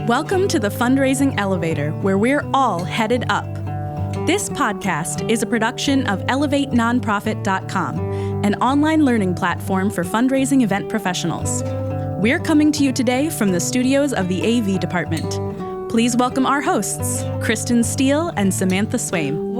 Welcome to the Fundraising Elevator, where we're all headed up. This podcast is a production of ElevateNonprofit.com, an online learning platform for fundraising event professionals. We're coming to you today from the studios of the AV department. Please welcome our hosts, Kristen Steele and Samantha Swaim.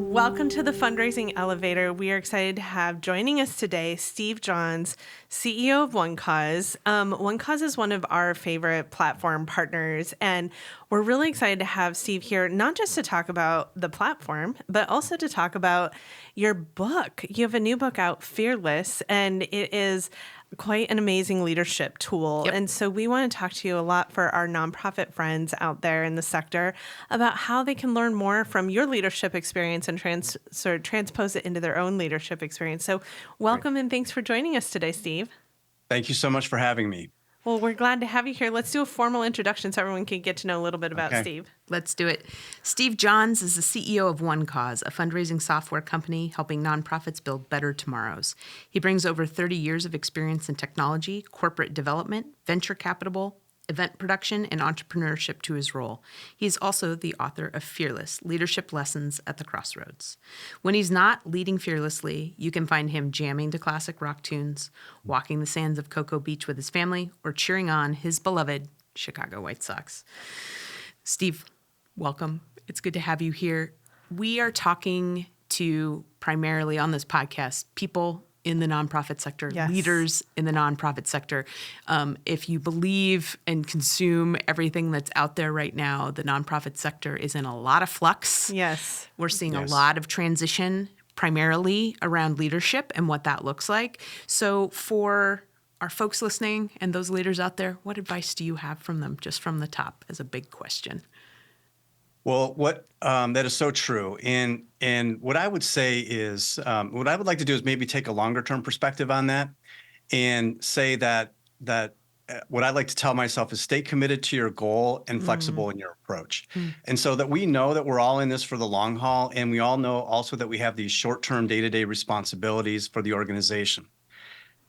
Welcome to the Fundraising Elevator. We are excited to have joining us today Steve Johns, CEO of One Cause. One Cause is one of our favorite platform partners, and we're really excited to have Steve here, not just to talk about the platform, but also to talk about your book. You have a new book out, Fearless, and it is quite an amazing leadership tool. Yep. And so we want to talk to you a lot for our nonprofit friends out there in the sector about how they can learn more from your leadership experience and transpose it into their own leadership experience. So welcome and thanks for joining us today, Steve. Thank you so much for having me. Well, we're glad to have you here. Let's do a formal introduction so everyone can get to know a little bit about Steve. Let's do it. Steve Johns is the CEO of One Cause, a fundraising software company helping nonprofits build better tomorrows. He brings over 30 years of experience in technology, corporate development, venture capital, event production, and entrepreneurship to his role. He's also the author of Fearless, Leadership Lessons at the Crossroads. When he's not leading fearlessly, you can find him jamming to classic rock tunes, walking the sands of Cocoa Beach with his family, or cheering on his beloved Chicago White Sox. Steve, welcome. It's good to have you here. We are talking to, primarily on this podcast, people in the nonprofit sector, yes, leaders in the nonprofit sector. If you believe and consume everything that's out there right now, the nonprofit sector is in a lot of flux. Yes. We're seeing Yes. a lot of transition, primarily around leadership and what that looks like. So for our folks listening and those leaders out there, what advice do you have from them, just from the top, as a big question? Well, that is so true. And what I would say is, what I would like to do is maybe take a longer term perspective on that and say that what I like to tell myself is stay committed to your goal and flexible in your approach. And so that we know that we're all in this for the long haul. And we all know also that we have these short-term day-to-day responsibilities for the organization.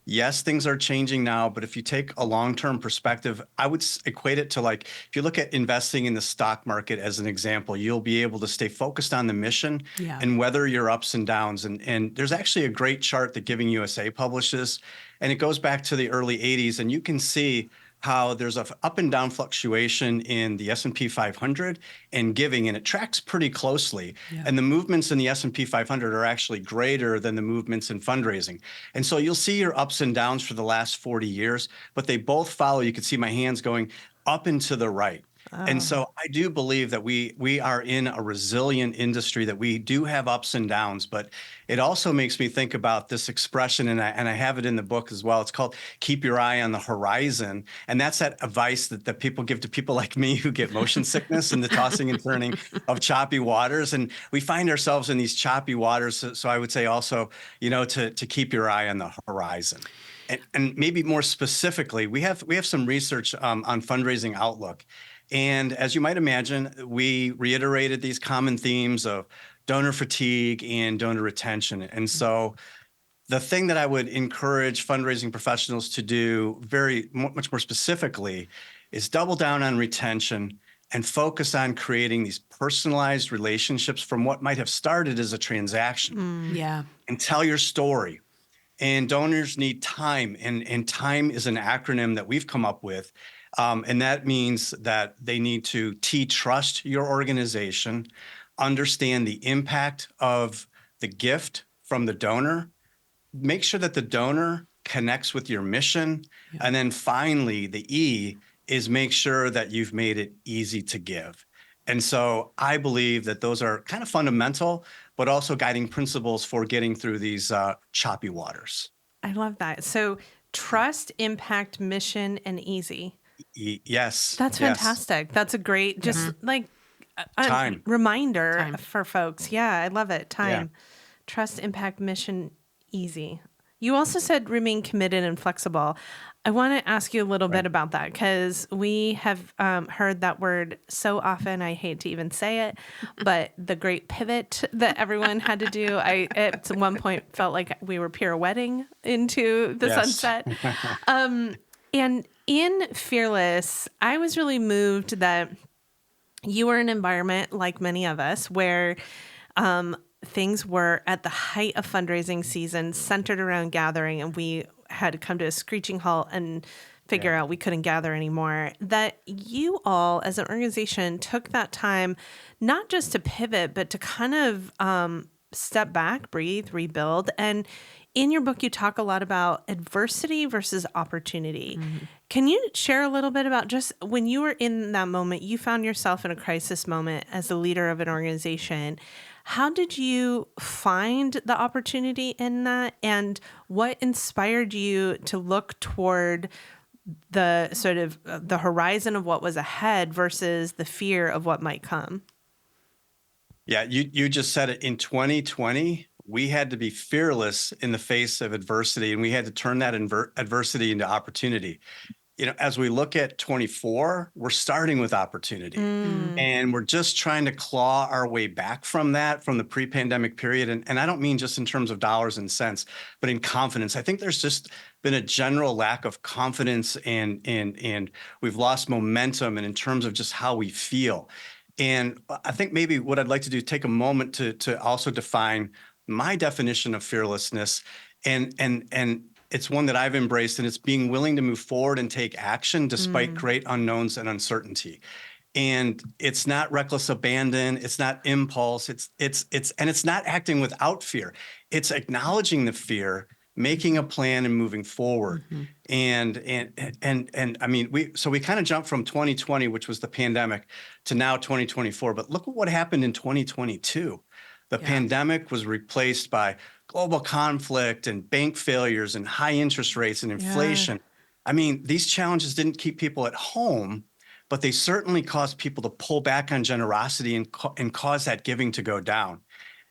Yes, things are changing now, but if you take a long-term perspective, I would equate it to, like, if you look at investing in the stock market as an example, you'll be able to stay focused on the mission and weather your ups and downs. And there's actually a great chart that Giving USA publishes, and it goes back to the early 80s, and you can see how there's a up and down fluctuation in the S&P 500 and giving, and it tracks pretty closely. Yeah. And the movements in the S&P 500 are actually greater than the movements in fundraising. And so you'll see your ups and downs for the last 40 years, but they both follow. You can see my hands going up and to the right. Oh. And so I do believe that we are in a resilient industry, that we do have ups and downs, but it also makes me think about this expression, and I have it in the book as well. It's called keep your eye on the horizon. And that's that advice that people give to people like me who get motion sickness and the tossing and turning of choppy waters. And we find ourselves in these choppy waters. So I would say also, to keep your eye on the horizon. And maybe more specifically, we have some research on Fundraising Outlook. And as you might imagine, we reiterated these common themes of donor fatigue and donor retention. And so the thing that I would encourage fundraising professionals to do much more specifically is double down on retention and focus on creating these personalized relationships from what might have started as a transaction. And tell your story. And donors need time, and time is an acronym that we've come up with. And that means that they need to trust your organization, understand the impact of the gift from the donor, make sure that the donor connects with your mission. Yeah. And then finally, the E is make sure that you've made it easy to give. And so I believe that those are kind of fundamental, but also guiding principles for getting through these choppy waters. I love that. So trust, impact, mission, and easy. Yes. That's fantastic. That's a great, time reminder for folks. Yeah, I love it. Time, trust, impact, mission, easy. You also said remain committed and flexible. I want to ask you a little bit about that, because we have heard that word so often. I hate to even say it, but the great pivot that everyone had to do. I at one point felt like we were pirouetting into the sunset. And in Fearless, I was really moved that you were in an environment like many of us where things were at the height of fundraising season, centered around gathering, and we had to come to a screeching halt and figure out we couldn't gather anymore. That you all, as an organization, took that time not just to pivot, but to kind of step back, breathe, rebuild. And in your book, you talk a lot about adversity versus opportunity. Mm-hmm. Can you share a little bit about just when you were in that moment, you found yourself in a crisis moment as a leader of an organization. How did you find the opportunity in that? And what inspired you to look toward the sort of the horizon of what was ahead versus the fear of what might come? Yeah, you just said it. In 2020, we had to be fearless in the face of adversity, and we had to turn that adversity into opportunity. As we look at 24, we're starting with opportunity, and we're just trying to claw our way back from that, from the pre-pandemic period. And I don't mean just in terms of dollars and cents, but in confidence. I think there's just been a general lack of confidence, and we've lost momentum, and in terms of just how we feel. And I think maybe what I'd like to do is take a moment to also define my definition of fearlessness, and it's one that I've embraced, and it's being willing to move forward and take action despite great unknowns and uncertainty. And it's not reckless abandon. It's not impulse. It's not acting without fear. It's acknowledging the fear, making a plan, and moving forward. And I mean, we kind of jumped from 2020, which was the pandemic, to now 2024. But look at what happened in 2022. The pandemic was replaced by global conflict and bank failures and high interest rates and inflation. Yeah. I mean, these challenges didn't keep people at home, but they certainly caused people to pull back on generosity and cause that giving to go down.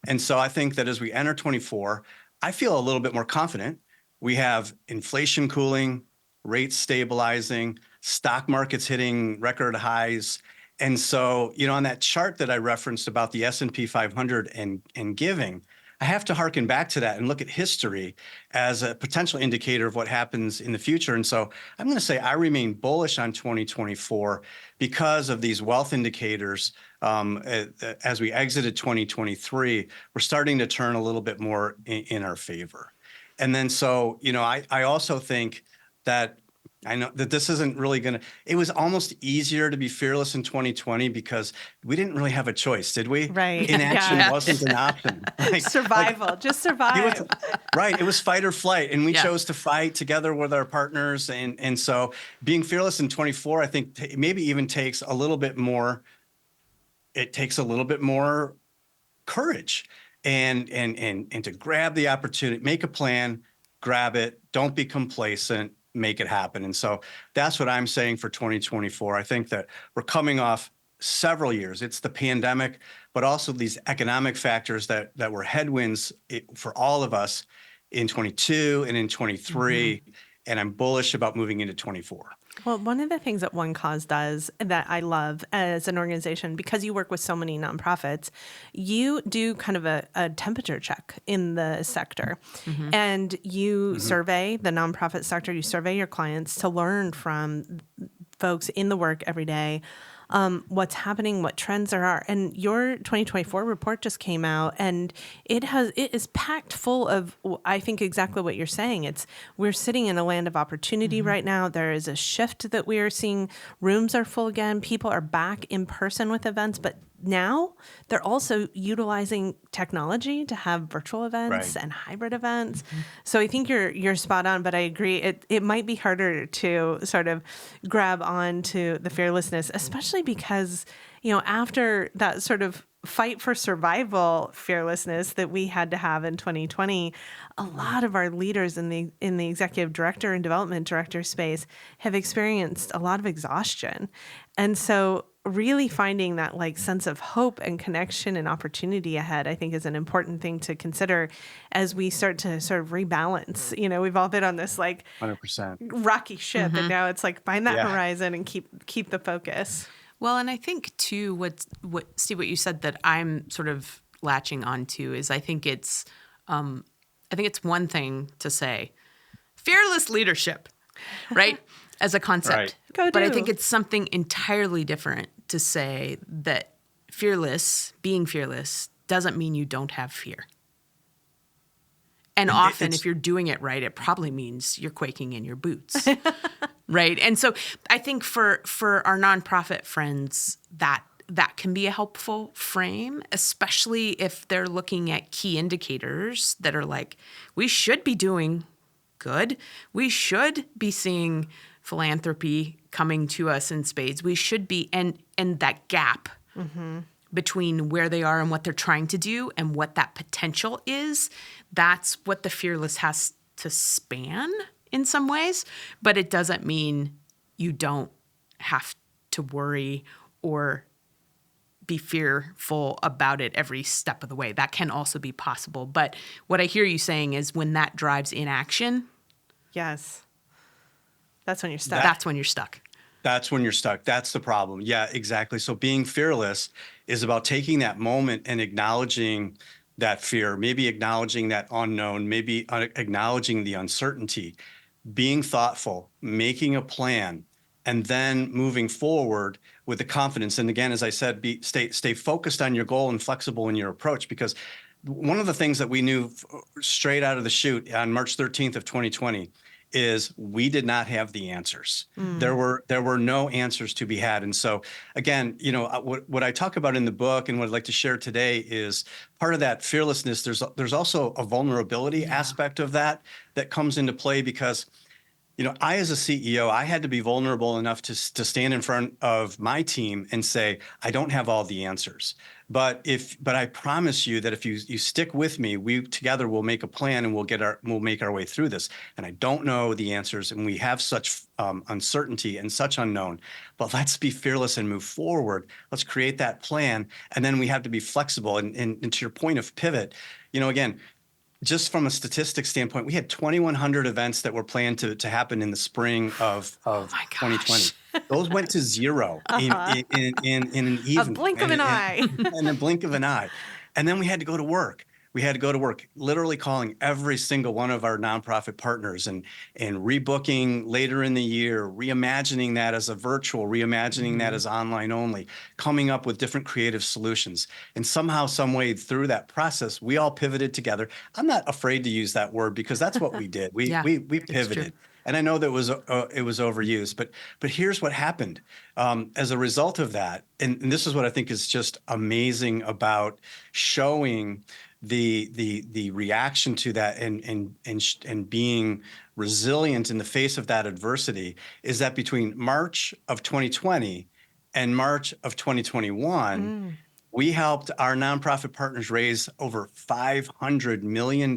And so I think that as we enter 24, I feel a little bit more confident. We have inflation cooling, rates stabilizing, stock markets hitting record highs. And so, on that chart that I referenced about the S&P 500 and giving, I have to hearken back to that and look at history as a potential indicator of what happens in the future. And so I'm going to say I remain bullish on 2024 because of these wealth indicators. As we exited 2023, we're starting to turn a little bit more in our favor. And then so, I also think that I know that this isn't really it was almost easier to be fearless in 2020 because we didn't really have a choice, did we? Right. Inaction wasn't an option. Survival, just survive. It was fight or flight. And we chose to fight together with our partners. And so being fearless in 24, I think maybe even takes a little bit more. It takes a little bit more courage and to grab the opportunity, make a plan, grab it, don't be complacent, make it happen. And so that's what I'm saying for 2024. I think that we're coming off several years. It's the pandemic, but also these economic factors that were headwinds for all of us in 22 and in 23. And I'm bullish about moving into 24. Well, one of the things that One Cause does that I love as an organization, because you work with so many nonprofits, you do kind of a temperature check in the sector. And you survey the nonprofit sector, you survey your clients to learn from folks in the work every day, what's happening, what trends there are. And your 2024 report just came out, and it is packed full of, I think, exactly what you're saying. We're sitting in a land of opportunity right now. There is a shift that we are seeing. Rooms are full again. People are back in person with events, but now they're also utilizing technology to have virtual events and hybrid events. So I think you're spot on, but I agree. It might be harder to sort of grab on to the fearlessness, especially because, after that sort of fight for survival fearlessness that we had to have in 2020, a lot of our leaders in the executive director and development director space have experienced a lot of exhaustion. And so really finding that sense of hope and connection and opportunity ahead, I think, is an important thing to consider as we start to sort of rebalance. We've all been on this 100% rocky ship, and now it's find that horizon and keep the focus. Well, and I think too, what Steve, what you said that I'm sort of latching onto is I think it's one thing to say fearless leadership, right? as a concept. Right. Go But I do. think it's something entirely different to say that being fearless, doesn't mean you don't have fear. And often, if you're doing it right, it probably means you're quaking in your boots, right? And so I think for our nonprofit friends, that can be a helpful frame, especially if they're looking at key indicators that are like, we should be doing good. We should be seeing philanthropy coming to us in spades. We should be, and that gap between where they are and what they're trying to do and what that potential is, that's what the fearless has to span in some ways. But it doesn't mean you don't have to worry or be fearful about it every step of the way. That can also be possible. But what I hear you saying is when that drives inaction, Yes. That's when you're stuck. that's when you're stuck. That's when you're stuck. That's the problem. Yeah, exactly. So being fearless is about taking that moment and acknowledging that fear, maybe acknowledging that unknown, maybe acknowledging the uncertainty, being thoughtful, making a plan, and then moving forward with the confidence. And again, as I said, stay focused on your goal and flexible in your approach, because one of the things that we knew straight out of the chute on March 13th of 2020 is we did not have the answers. There were no answers to be had. And so again, what I talk about in the book and what I'd like to share today is part of that fearlessness. There's also a vulnerability aspect of that comes into play, because I, as a CEO, I had to be vulnerable enough to stand in front of my team and say, I don't have all the answers. But I promise you that if you stick with me, we together will make a plan and we'll make our way through this. And I don't know the answers, and we have such uncertainty and such unknown. But let's be fearless and move forward. Let's create that plan, and then we have to be flexible. And to your point of pivot, again, just from a statistics standpoint, we had 2,100 events that were planned to happen in the spring of 2020. Those went to zero in an evening. A blink of an eye. In a blink of an eye. And then we had to go to work. We had to go to work, literally calling every single one of our nonprofit partners and rebooking later in the year, reimagining that as a virtual, reimagining that as online only, coming up with different creative solutions. And somehow, some way through that process, we all pivoted together. I'm not afraid to use that word because that's what we did. We pivoted. And I know that it was overused, but here's what happened as a result of that. And this is what I think is just amazing about showing the reaction to that and being resilient in the face of that adversity, is that between March of 2020 and March of 2021, we helped our nonprofit partners raise over $500 million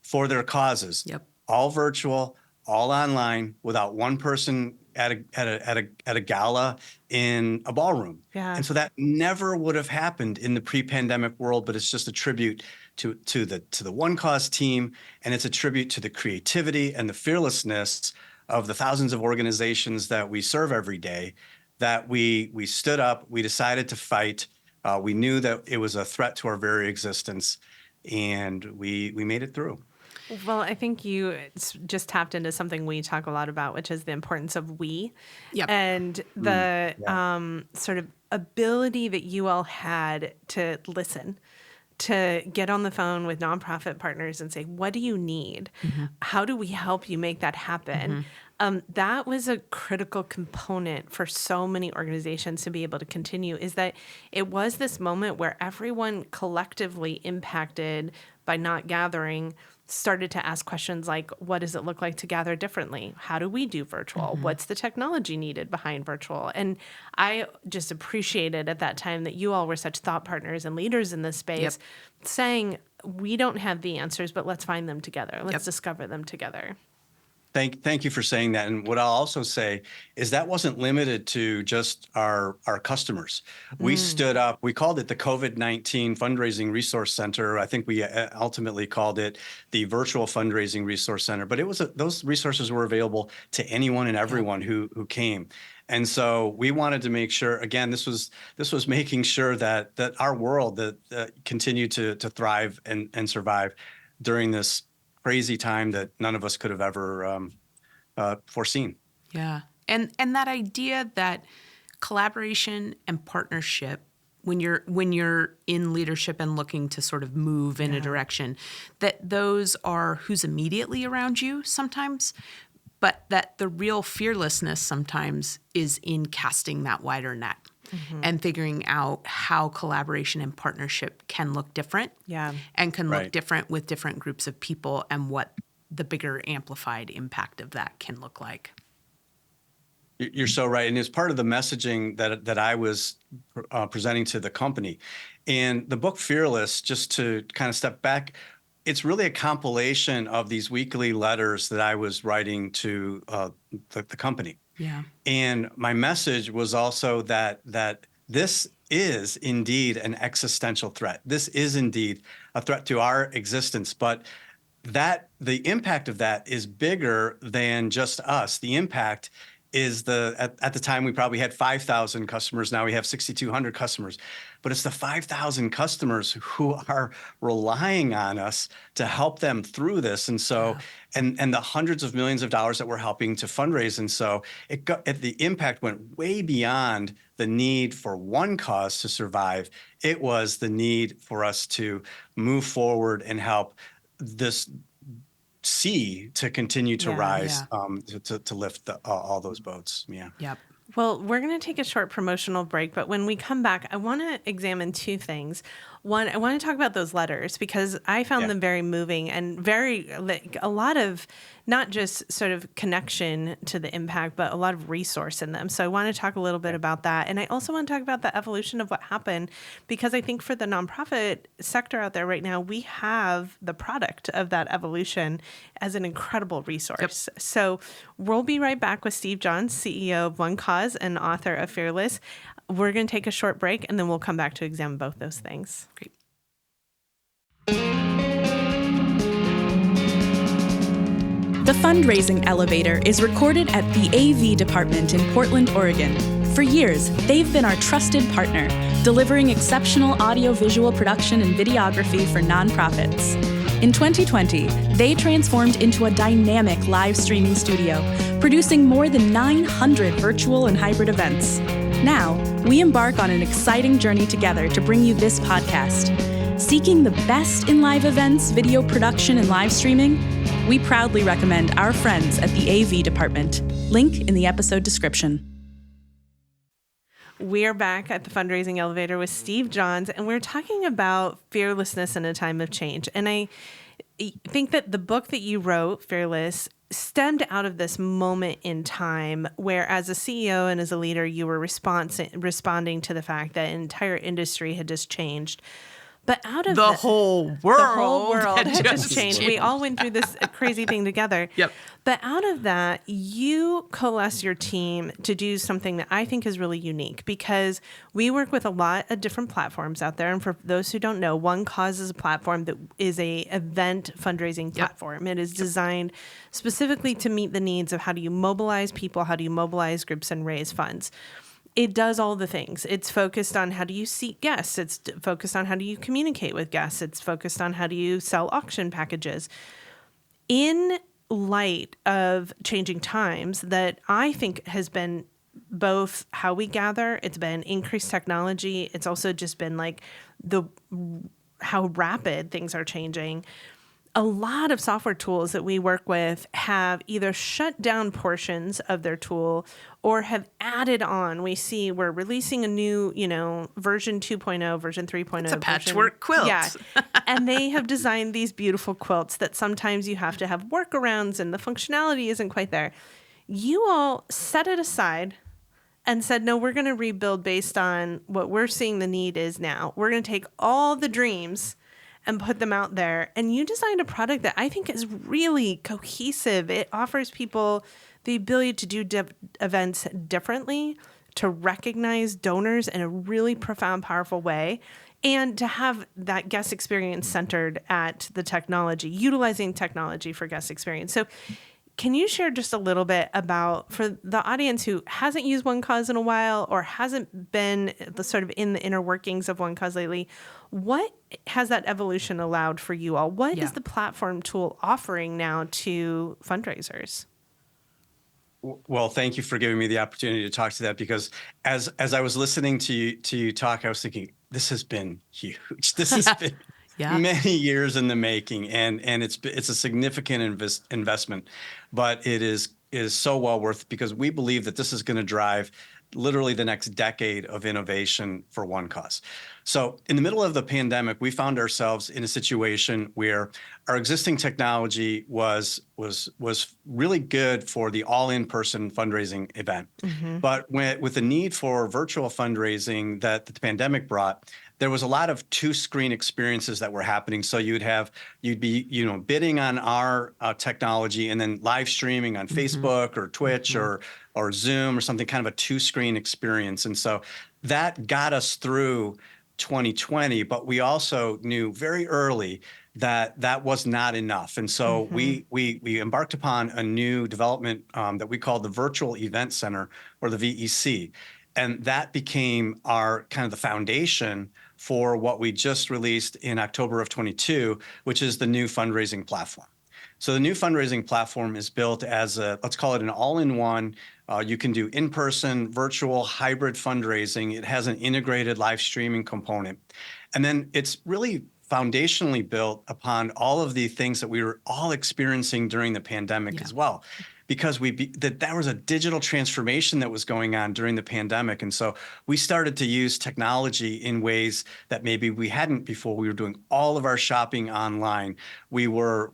for their causes. Yep. All virtual, all online, without one person at a gala in a ballroom. Yeah. And so that never would have happened in the pre-pandemic world, but it's just a tribute to the One Cause team, and it's a tribute to the creativity and the fearlessness of the thousands of organizations that we serve every day, that we stood up, we decided to fight. We knew that it was a threat to our very existence, and we made it through. Well, I think you just tapped into something we talk a lot about, which is the importance of we. Yep. And the sort of ability that you all had to listen, to get on the phone with nonprofit partners and say, what do you need? How do we help you make that happen? That was a critical component for so many organizations to be able to continue, is that it was this moment where everyone collectively impacted by not gathering started to ask questions like, what does it look like to gather differently? How do we do virtual? What's the technology needed behind virtual? And I just appreciated at that time that you all were such thought partners and leaders in this space, saying, we don't have the answers, but let's find them together. Let's discover them together. Thank you for saying that. And what I'll also say is that wasn't limited to just our customers. We stood up, we called it the COVID-19 Fundraising Resource Center. I think we ultimately called it the Virtual Fundraising Resource Center, but it was those resources were available to anyone and everyone who came. And so we wanted to make sure, again, this was making sure that our world that continued to thrive and survive during this crazy time that none of us could have ever foreseen. Yeah. And that idea that collaboration and partnership, when you're in leadership and looking to sort of move in a direction, that those are who's immediately around you sometimes, but that the real fearlessness sometimes is in casting that wider net and figuring out how collaboration and partnership can look different and can look different with different groups of people, and what the bigger amplified impact of that can look like. You're so right. And it's part of the messaging that I was presenting to the company. And the book Fearless, just to kind of step back, it's really a compilation of these weekly letters that I was writing to the company. Yeah. And my message was also that this is indeed an existential threat. This is indeed a threat to our existence, but that the impact of that is bigger than just us. The impact is at the time we probably had 5,000 customers. Now we have 6,200 customers, but it's the 5,000 customers who are relying on us to help them through this. And so, and the hundreds of millions of dollars that we're helping to fundraise. And so the impact went way beyond the need for one cause to survive. It was the need for us to move forward and help this sea to continue to rise, to lift all those boats. Yeah. Yep. Well, we're going to take a short promotional break, but when we come back, I want to examine two things. One, I want to talk about those letters because I found them very moving and very, like, a lot of not just sort of connection to the impact, but a lot of resource in them. So I want to talk a little bit about that. And I also want to talk about the evolution of what happened, because I think for the nonprofit sector out there right now, we have the product of that evolution as an incredible resource. Yep. So we'll be right back with Steve Johns, CEO of One Cause and author of Fearless. We're going to take a short break, and then we'll come back to examine both those things. Great. The Fundraising Elevator is recorded at the AV department in Portland, Oregon. For years, they've been our trusted partner, delivering exceptional audio-visual production and videography for nonprofits. In 2020, they transformed into a dynamic live streaming studio, producing more than 900 virtual and hybrid events. Now, we embark on an exciting journey together to bring you this podcast. Seeking the best in live events, video production, and live streaming? We proudly recommend our friends at the AV department. Link in the episode description. We're back at the Fundraising Elevator with Steve Johns, and we're talking about fearlessness in a time of change. And I think that the book that you wrote, Fearless, stemmed out of this moment in time where, as a CEO and as a leader, you were responding to the fact that an entire industry had just changed. But out of the whole world had just changed. We all went through this crazy thing together. Yep. But out of that, you coalesce your team to do something that I think is really unique, because we work with a lot of different platforms out there. And for those who don't know, One Cause is a platform that is a event fundraising platform. It is designed specifically to meet the needs of how do you mobilize people, how do you mobilize groups and raise funds. It does all the things. It's focused on how do you seek guests. It's focused on how do you communicate with guests. It's focused on how do you sell auction packages. In light of changing times, that I think has been both how we gather, it's been increased technology. It's also just been like how rapid things are changing. A lot of software tools that we work with have either shut down portions of their tool or have added on. We see we're releasing a new, version 2.0, version 3.0. It's a patchwork quilt. Yeah. And they have designed these beautiful quilts that sometimes you have to have workarounds and the functionality isn't quite there. You all set it aside and said, no, we're going to rebuild based on what we're seeing the need is now. We're going to take all the dreams and put them out there. And you designed a product that I think is really cohesive. It offers people the ability to do events differently, to recognize donors in a really profound, powerful way, and to have that guest experience centered at the technology, utilizing technology for guest experience. So can you share just a little bit about, for the audience who hasn't used One Cause in a while or hasn't been sort of in the inner workings of One Cause lately, what has that evolution allowed for you all? What is the platform tool offering now to fundraisers? Well, thank you for giving me the opportunity to talk to that, because as I was listening to you talk, I was thinking, this has been huge. This has been Yeah. many years in the making, and it's a significant investment, but it is so well worth it, because we believe that this is going to drive literally the next decade of innovation for One Cause. So in the middle of the pandemic, we found ourselves in a situation where our existing technology was really good for the all-in-person fundraising event. But with the need for virtual fundraising that the pandemic brought, there was a lot of two-screen experiences that were happening. So you'd be bidding on our technology and then live streaming on Facebook or Twitch or Zoom or something, kind of a two-screen experience. And so that got us through 2020, but we also knew very early that that was not enough. And so we embarked upon a new development that we called the Virtual Event Center, or the VEC. And that became our kind of the foundation for what we just released in October of 22, which is the new fundraising platform. So the new fundraising platform is built as let's call it an all-in-one. You can do in-person, virtual, hybrid fundraising. It has an integrated live streaming component. And then it's really foundationally built upon all of the things that we were all experiencing during the pandemic as well, because there was a digital transformation that was going on during the pandemic. And so we started to use technology in ways that maybe we hadn't before. We were doing all of our shopping online. We were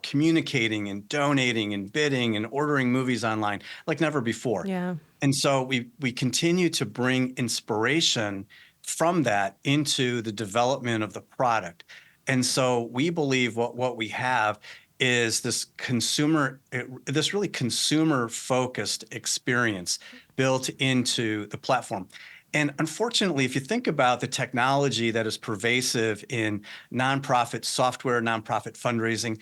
communicating and donating and bidding and ordering movies online like never before. Yeah. And so we continue to bring inspiration from that into the development of the product. And so we believe what we have is this really consumer-focused experience built into the platform. And unfortunately, if you think about the technology that is pervasive in nonprofit software, nonprofit fundraising,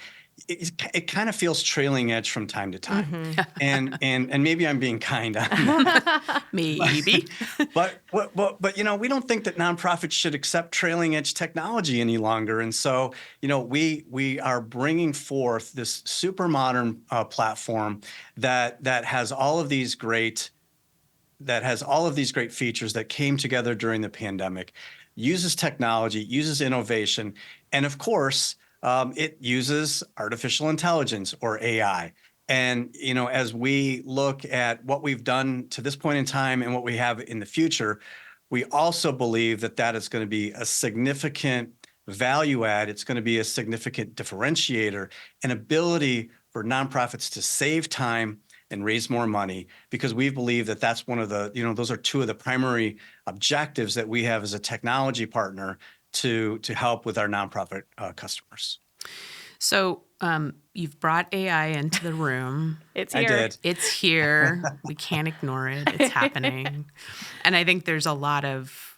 it kind of feels trailing edge from time to time. And maybe I'm being kind on that. Maybe. But we don't think that nonprofits should accept trailing edge technology any longer. And so, we are bringing forth this super modern platform that has all of these great features that came together during the pandemic, uses technology, uses innovation, and of course, it uses artificial intelligence, or AI. And, as we look at what we've done to this point in time and what we have in the future, we also believe that that is going to be a significant value add. It's going to be a significant differentiator, an ability for nonprofits to save time and raise more money, because we believe that that's one of the, those are two of the primary objectives that we have as a technology partner to help with our nonprofit customers. So you've brought AI into the room. It's here. I did. It's here. We can't ignore it. It's happening. And I think there's a lot of,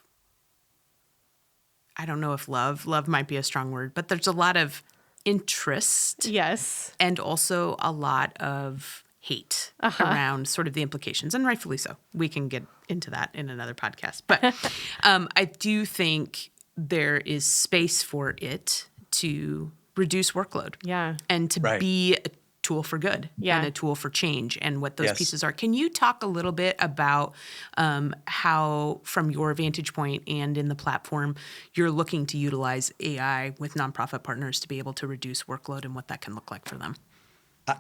I don't know if love might be a strong word, but there's a lot of interest. Yes. And also a lot of hate around sort of the implications, and rightfully so. We can get into that in another podcast. But I do think there is space for it to reduce workload. Yeah. And to be a tool for good and a tool for change, and what those pieces are. Can you talk a little bit about how, from your vantage point and in the platform, you're looking to utilize AI with nonprofit partners to be able to reduce workload, and what that can look like for them?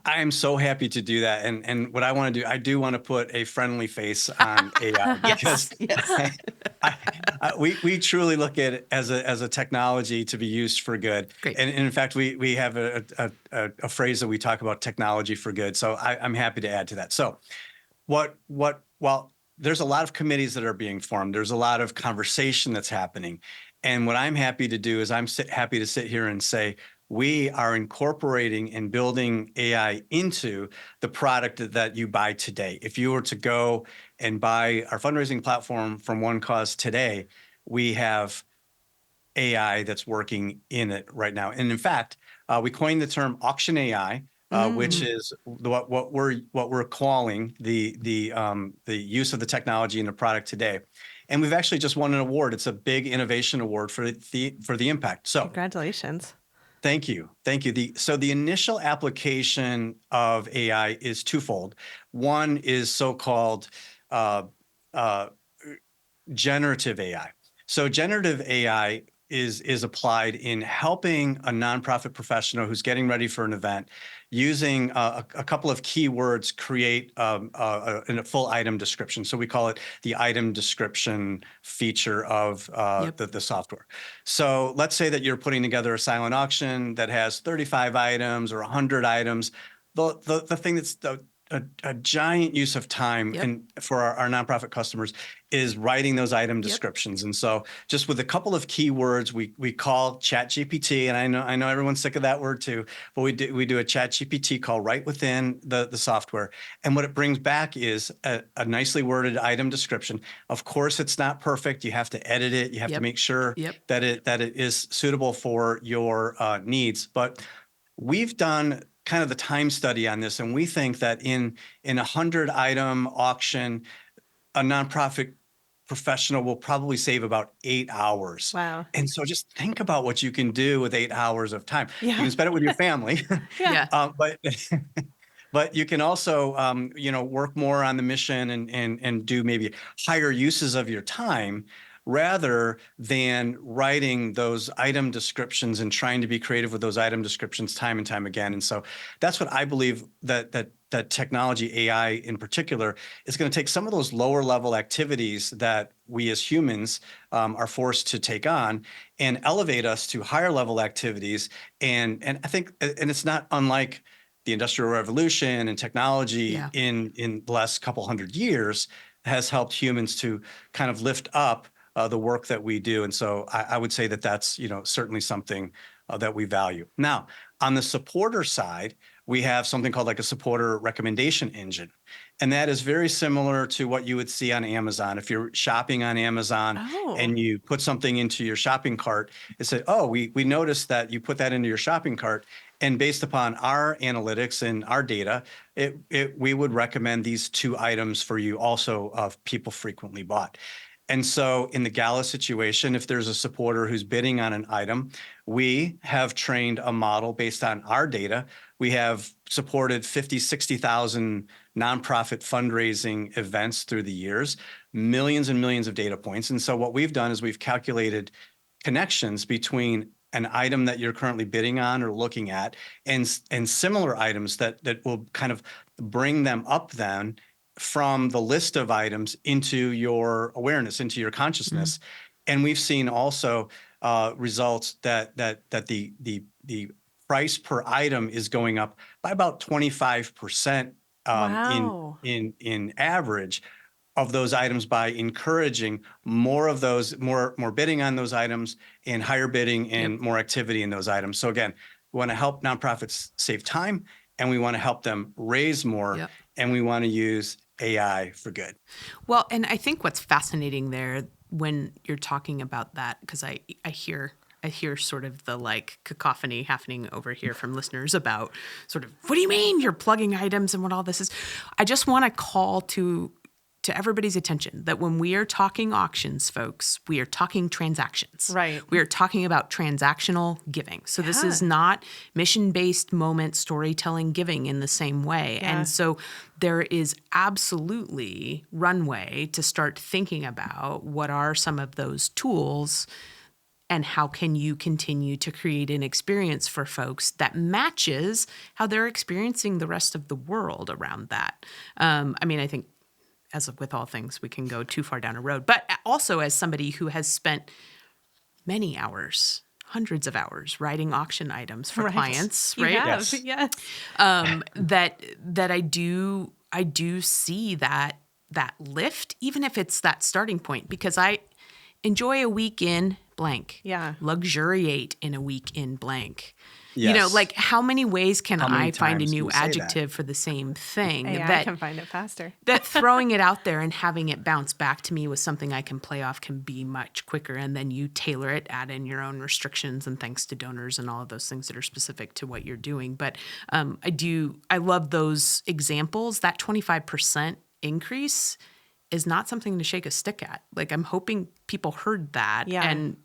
I am so happy to do that. And what I want to do, I do want to put a friendly face on AI, because we truly look at it as a technology to be used for good. Great. And in fact, we have a phrase that we talk about, technology for good. So I'm happy to add to that. So while there's a lot of committees that are being formed, there's a lot of conversation that's happening. And what I'm happy to do is happy to sit here and say, we are incorporating and building AI into the product that you buy today. If you were to go and buy our fundraising platform from One Cause today, we have AI that's working in it right now. And in fact, we coined the term auction AI, which is what we're calling the use of the technology in the product today. And we've actually just won an award. It's a big innovation award for the impact. So congratulations. Thank you. Thank you. So the initial application of AI is twofold. One is so-called uh, uh, generative AI. So generative AI is applied in helping a nonprofit professional who's getting ready for an event, using a couple of keywords, create a full item description. So we call it the item description feature of the software. So let's say that you're putting together a silent auction that has 35 items or 100 items. The thing that's a giant use of time and for our nonprofit customers is writing those item descriptions. And so just with a couple of keywords, we call ChatGPT, and I know everyone's sick of that word too, but we do a ChatGPT call right within the software. And what it brings back is a nicely worded item description. Of course, it's not perfect. You have to edit it. You have to make sure that it is suitable for your needs. But we've done kind of the time study on this, and we think that in a 100-item auction, a nonprofit professional will probably save about 8 hours. Wow. And so just think about what you can do with 8 hours of time. Yeah. You can spend it with your family. But you can also, work more on the mission and do maybe higher uses of your time, rather than writing those item descriptions and trying to be creative with those item descriptions time and time again. And so that's what I believe that technology, AI in particular, is going to take some of those lower level activities that we as humans are forced to take on and elevate us to higher level activities. And I think, and it's not unlike the Industrial Revolution and technology in the last couple hundred years has helped humans to kind of lift up the work that we do. And so I would say that that's, certainly something that we value. Now, on the supporter side, we have something called like a supporter recommendation engine. And that is very similar to what you would see on Amazon. If you're shopping on Amazon and you put something into your shopping cart, it said, we noticed that you put that into your shopping cart. And based upon our analytics and our data, we would recommend these 2 items for you also of people frequently bought. And so in the gala situation, if there's a supporter who's bidding on an item, we have trained a model based on our data. We have supported 50, 60,000 nonprofit fundraising events through the years, millions and millions of data points. And so what we've done is we've calculated connections between an item that you're currently bidding on or looking at and similar items that will kind of bring them up then from the list of items into your awareness, into your consciousness. And we've seen also results that the price per item is going up by about 25% in average of those items, by encouraging more of those, more bidding on those items and higher bidding and more activity in those items. So again, we want to help nonprofits save time, and we want to help them raise more, and we want to use AI for good. Well, and I think what's fascinating there when you're talking about that, because I hear sort of the like cacophony happening over here from listeners about sort of, what do you mean you're plugging items and what all this is? I just want to call to everybody's attention that when we are talking auctions, folks, we are talking transactions. Right. We are talking about transactional giving. So this is not mission-based moment storytelling giving in the same way. And so there is absolutely runway to start thinking about what are some of those tools and how can you continue to create an experience for folks that matches how they're experiencing the rest of the world around that. I think, as with all things, we can go too far down a road. But also as somebody who has spent many hours, hundreds of hours, writing auction items for clients, right? Yes. That I do see that lift, even if it's that starting point, because I enjoy a week in blank. Yeah. Luxuriate in a week in blank. Yes. Like how many ways can I find a times new can you say adjective for the same thing? AI can find it faster. That throwing it out there and having it bounce back to me with something I can play off can be much quicker. And then you tailor it, add in your own restrictions and thanks to donors and all of those things that are specific to what you're doing. But I love those examples. That 25% increase is not something to shake a stick at. Like I'm hoping people heard that and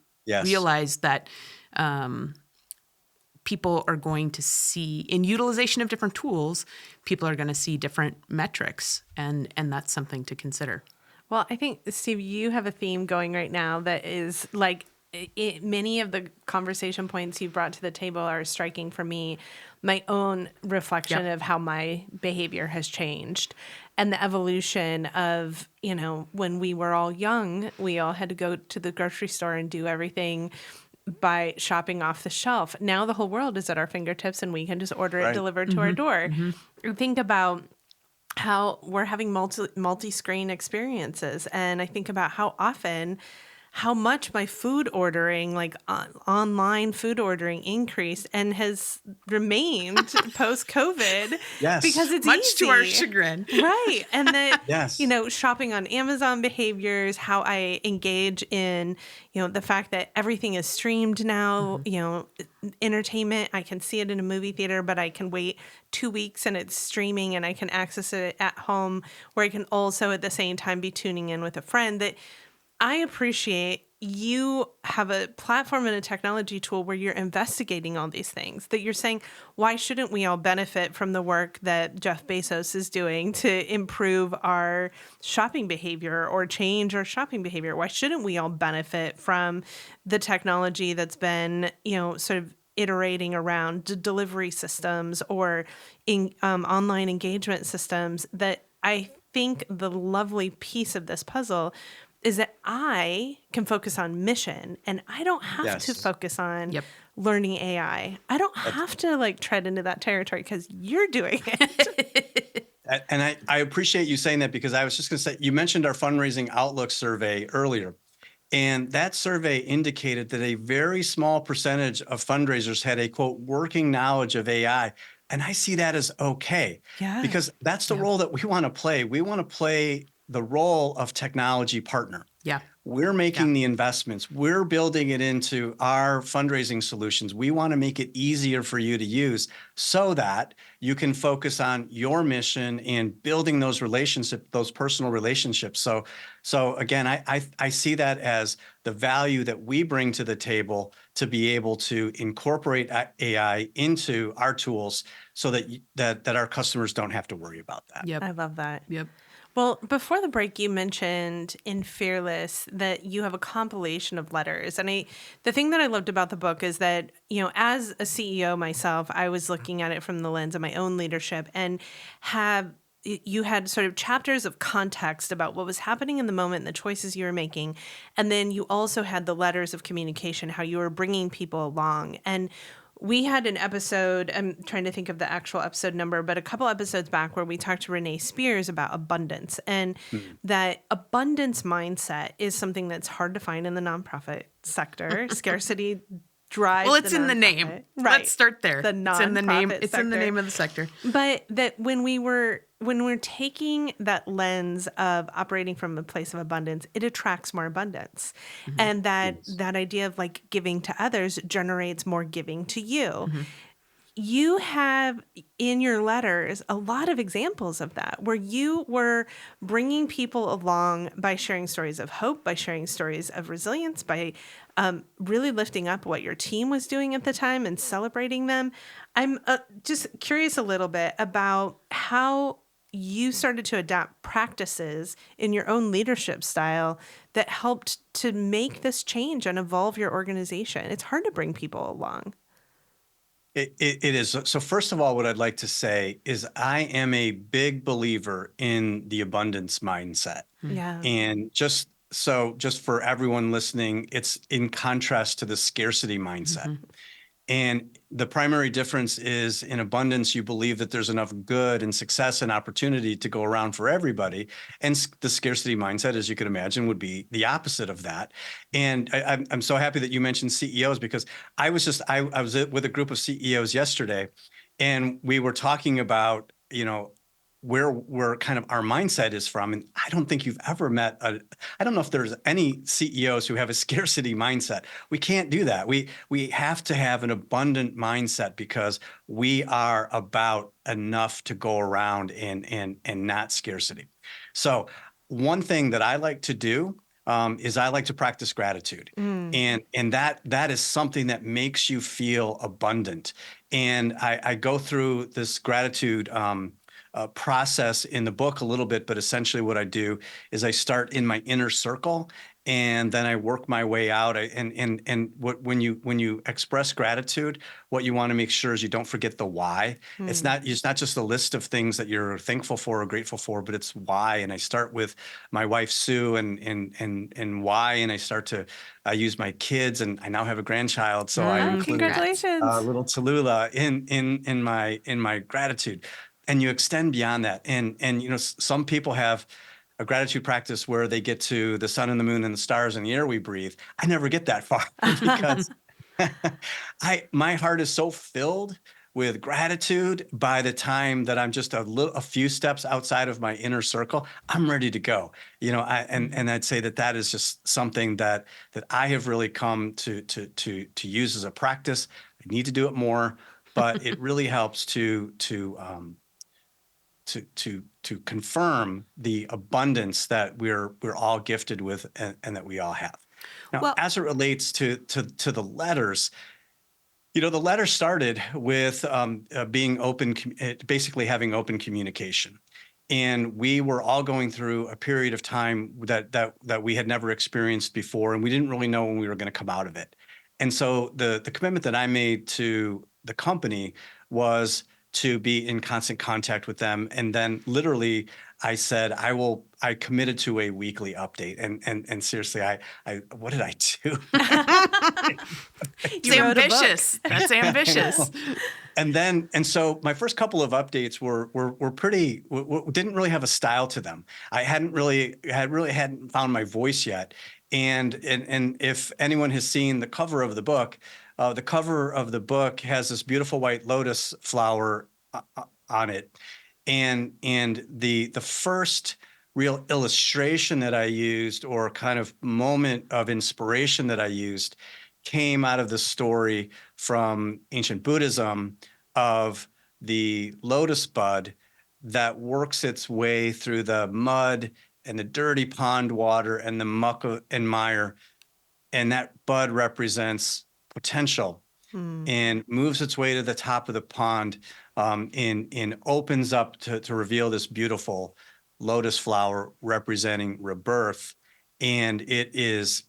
realized that people are going to see, in utilization of different tools, people are going to see different metrics, and that's something to consider. Well, I think, Steve, you have a theme going right now that is like many of the conversation points you brought to the table are striking for me my own reflection of how my behavior has changed and the evolution of, when we were all young, we all had to go to the grocery store and do everything by shopping off the shelf. Now the whole world is at our fingertips and we can just order it delivered to our door. Think about how we're having multi-screen experiences. And I think about how much my food ordering, like online food ordering, increased and has remained post-COVID. Yes. Because it's much easy. to our chagrin. Right. And that, Yes. shopping on Amazon behaviors, how I engage in, the fact that everything is streamed now, entertainment, I can see it in a movie theater, but I can wait 2 weeks and it's streaming and I can access it at home, where I can also at the same time be tuning in with a friend. That I appreciate you have a platform and a technology tool where you're investigating all these things, that you're saying, why shouldn't we all benefit from the work that Jeff Bezos is doing to improve our shopping behavior or change our shopping behavior? Why shouldn't we all benefit from the technology that's been, sort of iterating around delivery systems or online engagement systems? That I think the lovely piece of this puzzle is that I can focus on mission and I don't have to focus on learning AI. I don't have to tread into that territory because you're doing it. And I appreciate you saying that, because I was just going to say, you mentioned our fundraising outlook survey earlier. And that survey indicated that a very small percentage of fundraisers had a, quote, working knowledge of AI. And I see that as okay, because that's the role that we want to play. We want to play the role of technology partner. Yeah. We're making the investments. We're building it into our fundraising solutions. We want to make it easier for you to use so that you can focus on your mission and building those relationships, those personal relationships. So again, I see that as the value that we bring to the table to be able to incorporate AI into our tools so that our customers don't have to worry about that. I love that. Yep. Well, before the break, you mentioned in Fearless that you have a compilation of letters. And the thing that I loved about the book is that, as a CEO myself, I was looking at it from the lens of my own leadership, and you had sort of chapters of context about what was happening in the moment and the choices you were making. And then you also had the letters of communication, how you were bringing people along. And we had an episode, I'm trying to think of the actual episode number, but a couple episodes back where we talked to Renee Spears about abundance, and that abundance mindset is something that's hard to find in the nonprofit sector. Scarcity drives Well, it's in the name. Right. Let's start there. The It's in the name. nonprofit It's in the sector. name of the sector. But that when we're taking that lens of operating from a place of abundance, it attracts more abundance. And that idea of giving to others generates more giving to you. You have in your letters a lot of examples of that, where you were bringing people along by sharing stories of hope, by sharing stories of resilience, by really lifting up what your team was doing at the time and celebrating them. I'm just curious a little bit about how you started to adapt practices in your own leadership style that helped to make this change and evolve your organization. It's hard to bring people along. It is. So first of all, what I'd like to say is I am a big believer in the abundance mindset. Yeah. And just for everyone listening, it's in contrast to the scarcity mindset. And the primary difference is in abundance, you believe that there's enough good and success and opportunity to go around for everybody. And the scarcity mindset, as you could imagine, would be the opposite of that. And I'm so happy that you mentioned CEOs, because I was with a group of CEOs yesterday, and we were talking about, where kind of our mindset is from. And I don't think you've ever met I don't know if there's any CEOs who have a scarcity mindset. We can't do that. We have to have an abundant mindset, because we are about enough to go around and not scarcity. So one thing that I like to do is I like to practice gratitude. And that is something that makes you feel abundant. And I go through this gratitude process in the book a little bit, but essentially what I do is I start in my inner circle and then I work my way out. When you express gratitude, what you want to make sure is you don't forget the why. It's not just a list of things that you're thankful for or grateful for, but it's why. And I start with my wife Sue and why, and I use my kids, and I now have a grandchild, so I include Congratulations. little Tallulah in my gratitude. And you extend beyond that. And some people have a gratitude practice where they get to the sun and the moon and the stars and the air we breathe. I never get that far because my heart is so filled with gratitude by the time that I'm just a few steps outside of my inner circle, I'm ready to go. And I'd say that is just something that I have really come to use as a practice. I need to do it more, but it really helps to confirm the abundance that we're all gifted with and that we all have. Now, as it relates to the letters, the letter started with being open, basically having open communication. And we were all going through a period of time that we had never experienced before, and we didn't really know when we were going to come out of it. And so the commitment that I made to the company was to be in constant contact with them. And then literally I said, I committed to a weekly update. And seriously, what did I do? It's ambitious. That's ambitious. And so my first couple of updates were pretty, didn't really have a style to them. I hadn't found my voice yet. And if anyone has seen the cover of the book has this beautiful white lotus flower on it. And the first real illustration that I used, or kind of moment of inspiration that I used, came out of the story from ancient Buddhism of the lotus bud that works its way through the mud and the dirty pond water and the muck and mire. And that bud represents potential and moves its way to the top of the pond and opens up to reveal this beautiful lotus flower representing rebirth. And it is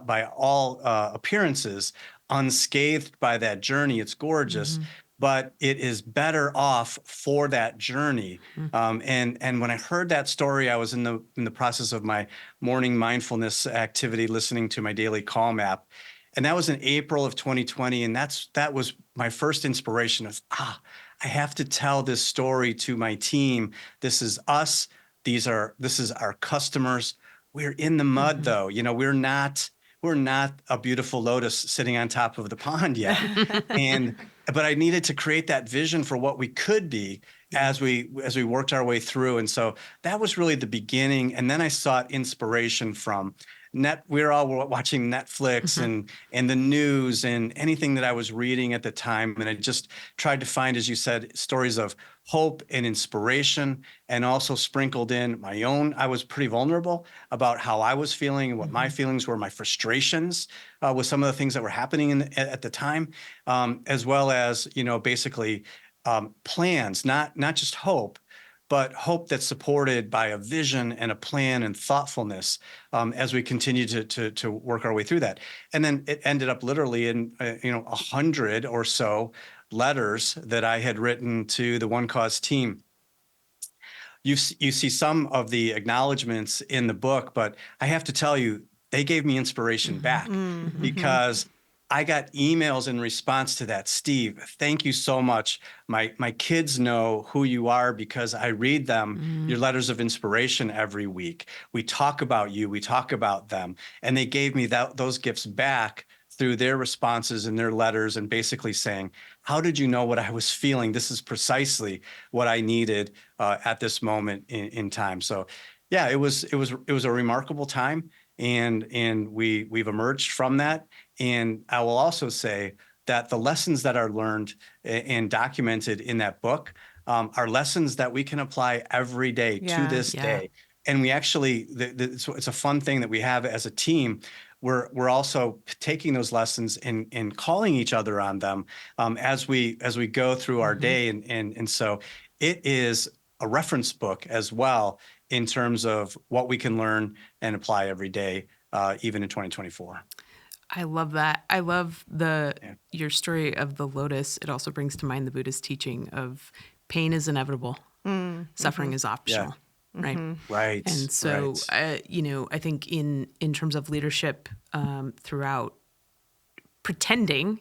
by all appearances unscathed by that journey. It's gorgeous, but it is better off for that journey. And when I heard that story, I was in the process of my morning mindfulness activity, listening to my daily calm app. And that was in April of 2020. And that was my first inspiration of, I have to tell this story to my team. This is us. This is our customers. We're in the mud though. We're not a beautiful lotus sitting on top of the pond yet. But I needed to create that vision for what we could be as we worked our way through. And so that was really the beginning. And then I sought inspiration from we were all watching Netflix and the news and anything that I was reading at the time. And I just tried to find, as you said, stories of hope and inspiration, and also sprinkled in my own. I was pretty vulnerable about how I was feeling and what my feelings were, my frustrations with some of the things that were happening at the time, as well as, basically plans, not just hope, but hope that's supported by a vision and a plan and thoughtfulness as we continue to work our way through that. And then it ended up literally in 100 or so letters that I had written to the One Cause team. You see some of the acknowledgments in the book, but I have to tell you, they gave me inspiration back because I got emails in response to that. Steve, thank you so much. My kids know who you are because I read them, your letters of inspiration every week. We talk about you, we talk about them. And they gave me those gifts back through their responses and their letters, and basically saying, how did you know what I was feeling? This is precisely what I needed at this moment in time. So yeah, it was a remarkable time. And we've emerged from that. And I will also say that the lessons that are learned and documented in that book are lessons that we can apply every day to this day. And we actually, it's a fun thing that we have as a team. We're also taking those lessons and calling each other on them as we go through our day. And so it is a reference book as well in terms of what we can learn and apply every day, even in 2024. I love that. I love your story of the lotus. It also brings to mind the Buddhist teaching of pain is inevitable, suffering is optional. Right. Right. And so, I think in terms of leadership throughout, pretending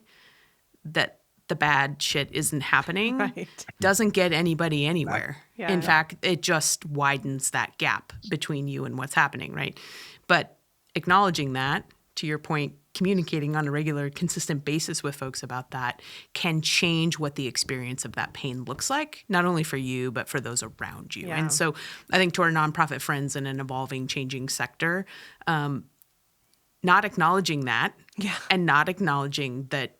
that the bad shit isn't happening doesn't get anybody anywhere. Yeah. In fact, it just widens that gap between you and what's happening, right? But acknowledging that, to your point, communicating on a regular, consistent basis with folks about that can change what the experience of that pain looks like, not only for you, but for those around you. Yeah. And so I think to our nonprofit friends in an evolving, changing sector, not acknowledging that and not acknowledging that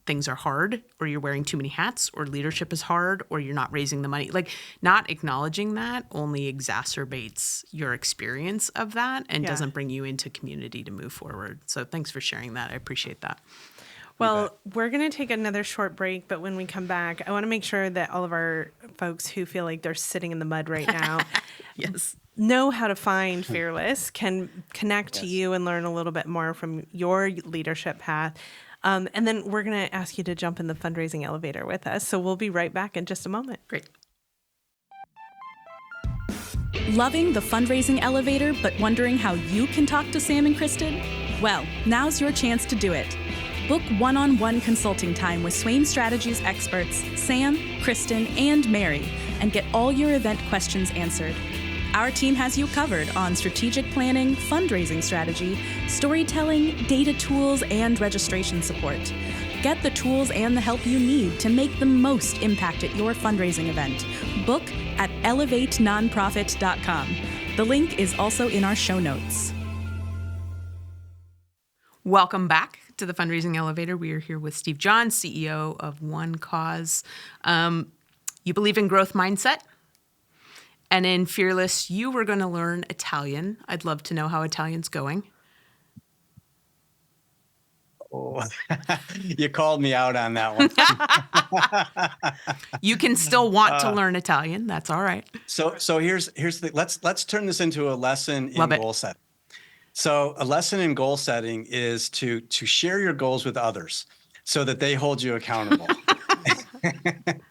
things are hard, or you're wearing too many hats, or leadership is hard, or you're not raising the money. Like, not acknowledging that only exacerbates your experience of that and doesn't bring you into community to move forward. So thanks for sharing that. I appreciate that. Well, we're going to take another short break, but when we come back, I want to make sure that all of our folks who feel like they're sitting in the mud right now know how to find Fearless, can connect to you and learn a little bit more from your leadership path. And then we're going to ask you to jump in the fundraising elevator with us. So we'll be right back in just a moment. Great. Loving the fundraising elevator, but wondering how you can talk to Sam and Kristen? Well, now's your chance to do it. Book one-on-one consulting time with Swaim Strategies experts Sam, Kristen, and Mary, and get all your event questions answered. Our team has you covered on strategic planning, fundraising strategy, storytelling, data tools, and registration support. Get the tools and the help you need to make the most impact at your fundraising event. Book at elevatenonprofit.com. The link is also in our show notes. Welcome back to the Fundraising Elevator. We are here with Steve Johns, CEO of One Cause. You believe in growth mindset? And in Fearless, you were going to learn Italian. I'd love to know how Italian's going. Oh, you called me out on that one. You can still want to learn Italian. That's all right. So here's the let's turn this into a lesson in goal setting. So a lesson in goal setting is to share your goals with others so that they hold you accountable.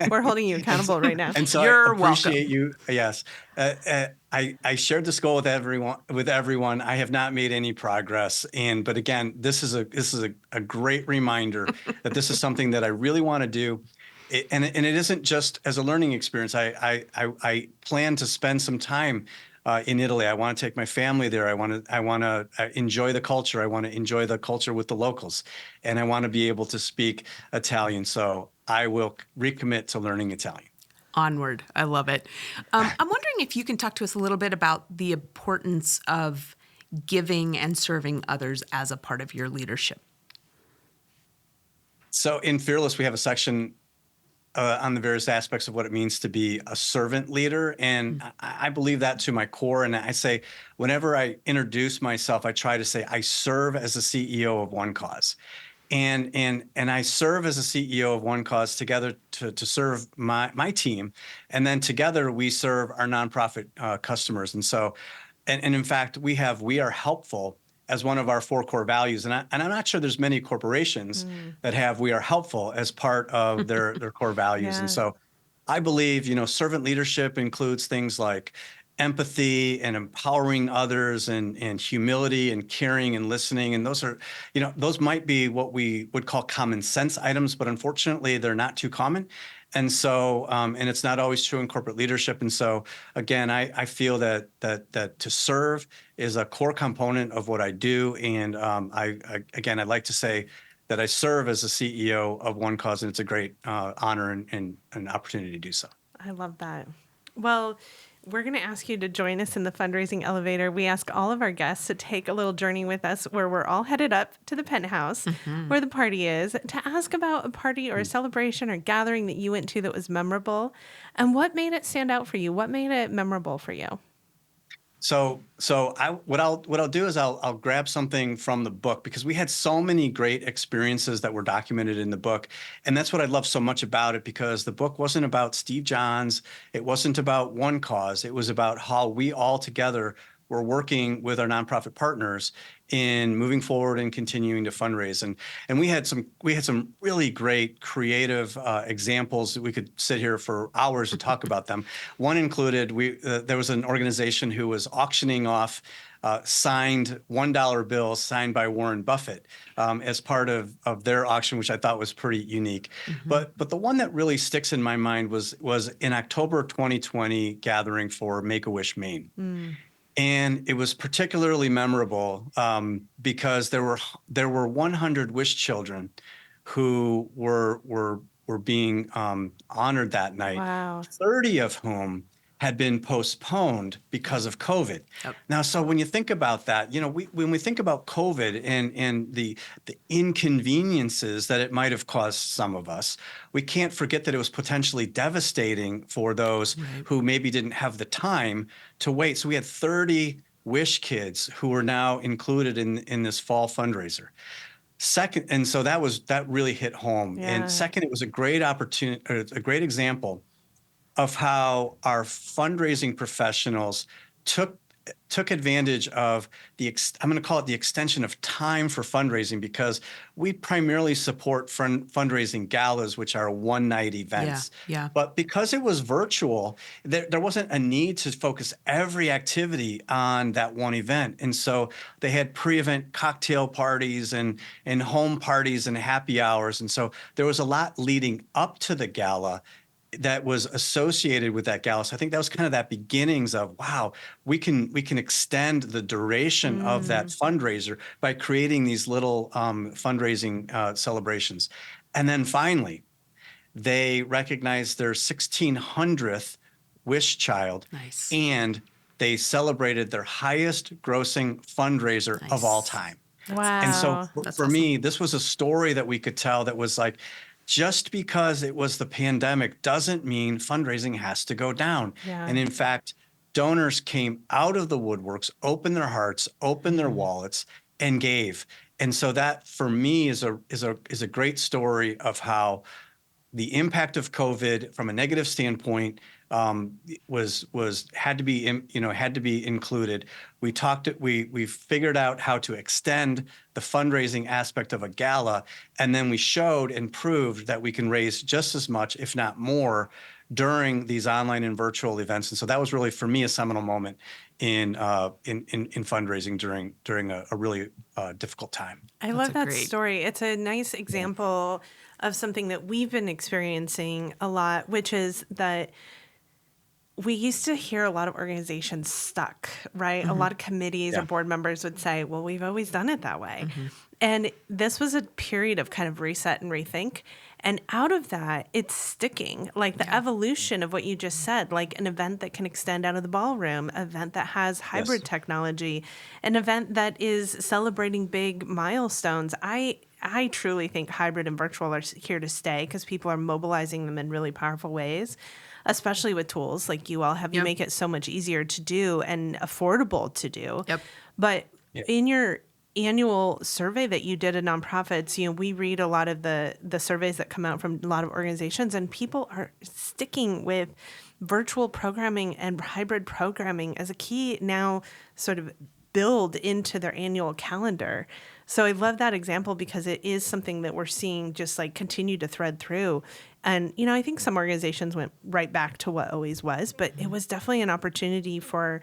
We're holding you accountable right now. And so You're I appreciate welcome. you. Yes. I shared this goal with everyone. I have not made any progress. But again, this is a great reminder that this is something that I really want to do. And it isn't just as a learning experience. I plan to spend some time in Italy. I want to take my family there. I want to enjoy the culture. I want to enjoy the culture with the locals, and I want to be able to speak Italian. So I will recommit to learning Italian. Onward. I love it. I'm wondering if you can talk to us a little bit about the importance of giving and serving others as a part of your leadership. So in Fearless, we have a section on the various aspects of what it means to be a servant leader. And I believe that to my core. And I say, whenever I introduce myself, I try to say, I serve as the CEO of One Cause. And I serve as a CEO of One Cause together to serve my team. And then together we serve our nonprofit customers. And so, and in fact, we are helpful as one of our 4 core values. And I'm not sure there's many corporations that have we are helpful as part of their core values. Yeah. And so I believe, servant leadership includes things like empathy and empowering others and humility and caring and listening. And those are, those might be what we would call common sense items, but unfortunately they're not too common. And so, and it's not always true in corporate leadership. And so again, I feel that to serve is a core component of what I do. And I'd like to say that I serve as a CEO of One Cause, and it's a great honor and an opportunity to do so. I love that. Well, we're going to ask you to join us in the fundraising elevator. We ask all of our guests to take a little journey with us where we're all headed up to the penthouse where the party is, to ask about a party or a celebration or gathering that you went to that was memorable and what made it stand out for you. What made it memorable for you? What I'll do is I'll grab something from the book, because we had so many great experiences that were documented in the book, and that's what I love so much about it, because the book wasn't about Steve Jobs, it wasn't about one cause, it was about how we all together were working with our nonprofit partners in moving forward and continuing to fundraise. And we had some really great creative examples that we could sit here for hours to talk about them. One included there was an organization who was auctioning off signed $1 bills signed by Warren Buffett as part of their auction, which I thought was pretty unique. But the one that really sticks in my mind was in October 2020 gathering for Make-A-Wish Maine. And it was particularly memorable because there were 100 wish children who were being honored that night. Wow. 30 of whom had been postponed because of COVID. Yep. Now, so when you think about that, when we think about COVID and the inconveniences that it might have caused some of us, we can't forget that it was potentially devastating for those who maybe didn't have the time to wait. So we had 30 wish kids who were now included in this fall fundraiser. Second, and so that really hit home. Yeah. And second, it was a great opportunity, a great example of how our fundraising professionals took advantage of I'm going to call it the extension of time for fundraising, because we primarily support fundraising galas, which are one-night events. Yeah. But because it was virtual, there wasn't a need to focus every activity on that one event. And so they had pre-event cocktail parties and home parties and happy hours. And so there was a lot leading up to the gala that was associated with that gala. So I think that was kind of that beginnings of, wow, we can extend the duration of that fundraiser by creating these little fundraising celebrations. And then finally, they recognized their 1600th wish child. Nice. And they celebrated their highest grossing fundraiser of all time. Wow. And so That's for awesome. me, this was a story that we could tell that was like, just because it was the pandemic doesn't mean fundraising has to go down. Yeah. And in fact, donors came out of the woodworks, opened their hearts, opened their wallets, and gave. And so that for me is a great story of how the impact of COVID from a negative standpoint had to be included. We figured out how to extend the fundraising aspect of a gala, and then we showed and proved that we can raise just as much, if not more, during these online and virtual events. And so that was really, for me, a seminal moment in fundraising during a really difficult time. I love that great story. It's a nice example of something that we've been experiencing a lot, which is that we used to hear a lot of organizations stuck, right? A lot of committees or board members would say, well, we've always done it that way. And this was a period of kind of reset and rethink. And out of that, it's sticking, like the evolution of what you just said, like an event that can extend out of the ballroom, an event that has hybrid technology, an event that is celebrating big milestones. I truly think hybrid and virtual are here to stay because people are mobilizing them in really powerful ways, especially with tools like you all have. You make it so much easier to do and affordable to do. But in your annual survey that you did of nonprofits, we read a lot of the surveys that come out from a lot of organizations, and people are sticking with virtual programming and hybrid programming as a key now sort of build into their annual calendar. So I love that example because it is something that we're seeing just like continue to thread through. And, I think some organizations went right back to what always was, but it was definitely an opportunity for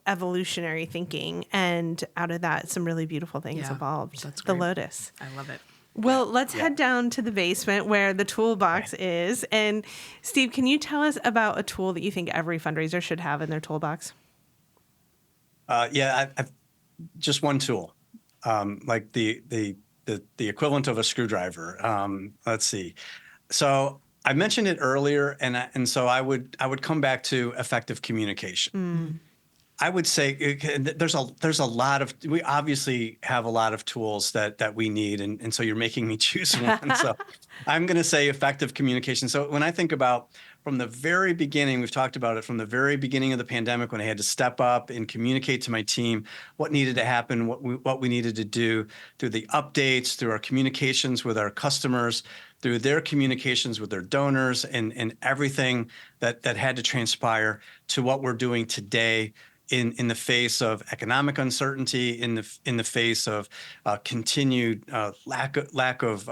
evolutionary thinking. And out of that, some really beautiful things evolved. That's the great. Lotus. I love it. Well, let's head down to the basement where the toolbox is. And Steve, can you tell us about a tool that you think every fundraiser should have in their toolbox? I've just one tool. Like the equivalent of a screwdriver. Let's see. So I mentioned it earlier, and so I would come back to effective communication. I would say there's a lot of, we obviously have a lot of tools that we need, and so you're making me choose one. So I'm going to say effective communication. So when I think about from the very beginning, we've talked about it from the very beginning of the pandemic when I had to step up and communicate to my team what needed to happen, what we needed to do through the updates, through our communications with our customers, through their communications with their donors, and everything that had to transpire to what we're doing today in the face of economic uncertainty, in the face of continued lack of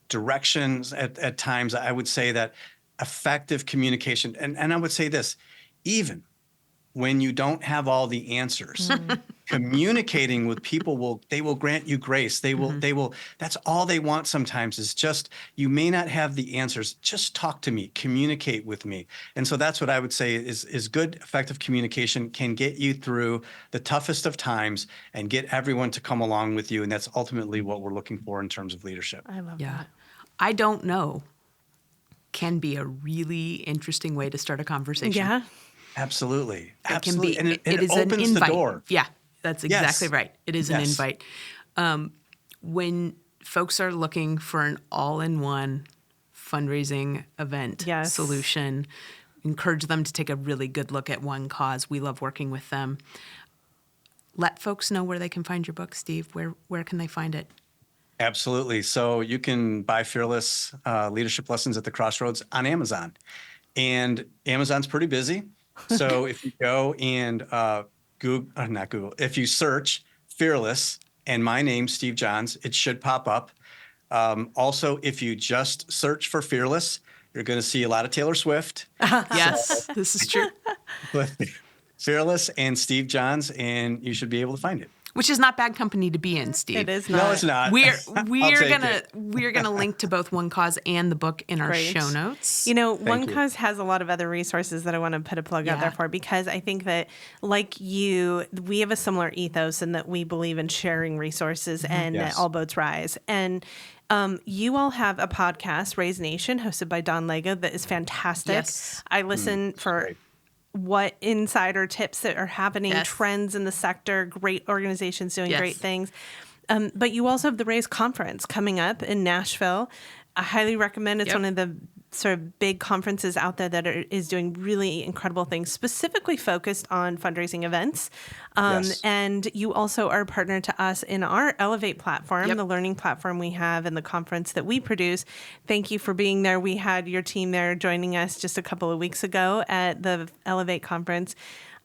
directions at times. I would say that effective communication, and I would say this, even when you don't have all the answers, communicating with people they will grant you grace. They will, that's all they want sometimes is just, you may not have the answers, just talk to me, communicate with me. And so that's what I would say is good, effective communication can get you through the toughest of times and get everyone to come along with you. And that's ultimately what we're looking for in terms of leadership. I love that. I don't know can be a really interesting way to start a conversation. Yeah. Absolutely. It can be, And it is opens an invite. the door. Yeah, that's exactly right. It is an invite. When folks are looking for an all-in-one fundraising event solution, encourage them to take a really good look at One Cause. We love working with them. Let folks know where they can find your book, Steve. Where can they find it? Absolutely. So you can buy Fearless Leadership Lessons at the Crossroads on Amazon. And Amazon's pretty busy. So if you go and if you search Fearless and my name, Steve Johns, it should pop up. Also, if you just search for Fearless, you're going to see a lot of Taylor Swift. Yes, this is true. Fearless and Steve Johns, and you should be able to find it. Which is not bad company to be in, Steve. It is not. No, it's not. We're gonna link to both One Cause and the book in our show notes. You know, One Cause has a lot of other resources that I want to put a plug out Yeah. there for, because I think that, like you, we have a similar ethos in that we believe in sharing resources and that all boats rise. And you all have a podcast, Raise Nation, hosted by Don Lego, that is fantastic. Yes. I listen for what insider tips that are happening, trends in the sector, great organizations doing great things. But you also have the Raise Conference coming up in Nashville. I highly recommend. It's one of the sort of big conferences out there that is doing really incredible things, specifically focused on fundraising events. And you also are a partner to us in our Elevate platform, the learning platform we have and the conference that we produce. Thank you for being there. We had your team there joining us just a couple of weeks ago at the Elevate conference.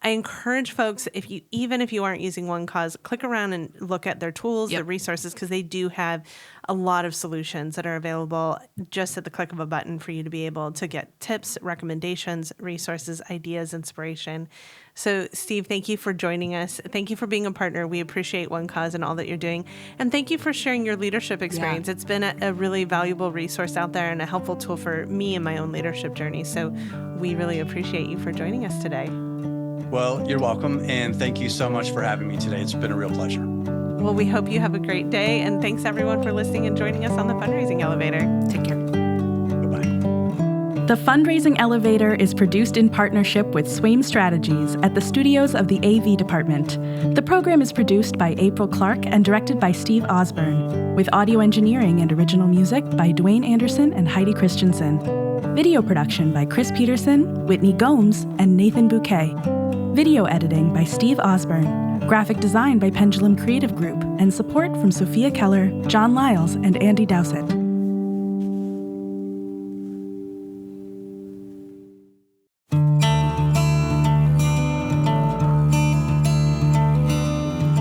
I encourage folks, even if you aren't using One Cause, click around and look at their tools, their resources, because they do have a lot of solutions that are available just at the click of a button for you to be able to get tips, recommendations, resources, ideas, inspiration. So, Steve, thank you for joining us. Thank you for being a partner. We appreciate One Cause and all that you're doing. And thank you for sharing your leadership experience. It's been a really valuable resource out there and a helpful tool for me in my own leadership journey. So we really appreciate you for joining us today. Well, you're welcome, and thank you so much for having me today. It's been a real pleasure. Well, we hope you have a great day, and thanks everyone for listening and joining us on the Fundraising Elevator. Take care. Bye-bye. The Fundraising Elevator is produced in partnership with Swaim Strategies at the studios of the AV Department. The program is produced by April Clark and directed by Steve Osborne, with audio engineering and original music by Dwayne Anderson and Heidi Christensen. Video production by Chris Peterson, Whitney Gomes, and Nathan Bouquet. Video editing by Steve Osborne. Graphic design by Pendulum Creative Group, and support from Sophia Keller, John Lyles, and Andy Dowsett.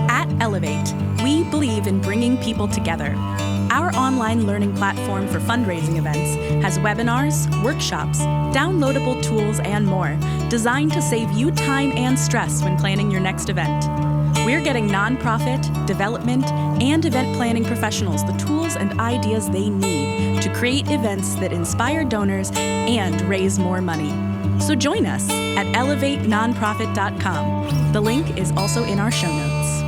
At Elevate, we believe in bringing people together. Our online learning platform for fundraising events has webinars, workshops, downloadable tools, and more, designed to save you time and stress when planning your next event. We're getting nonprofit, development, and event planning professionals the tools and ideas they need to create events that inspire donors and raise more money. So join us at elevatenonprofit.com. The link is also in our show notes.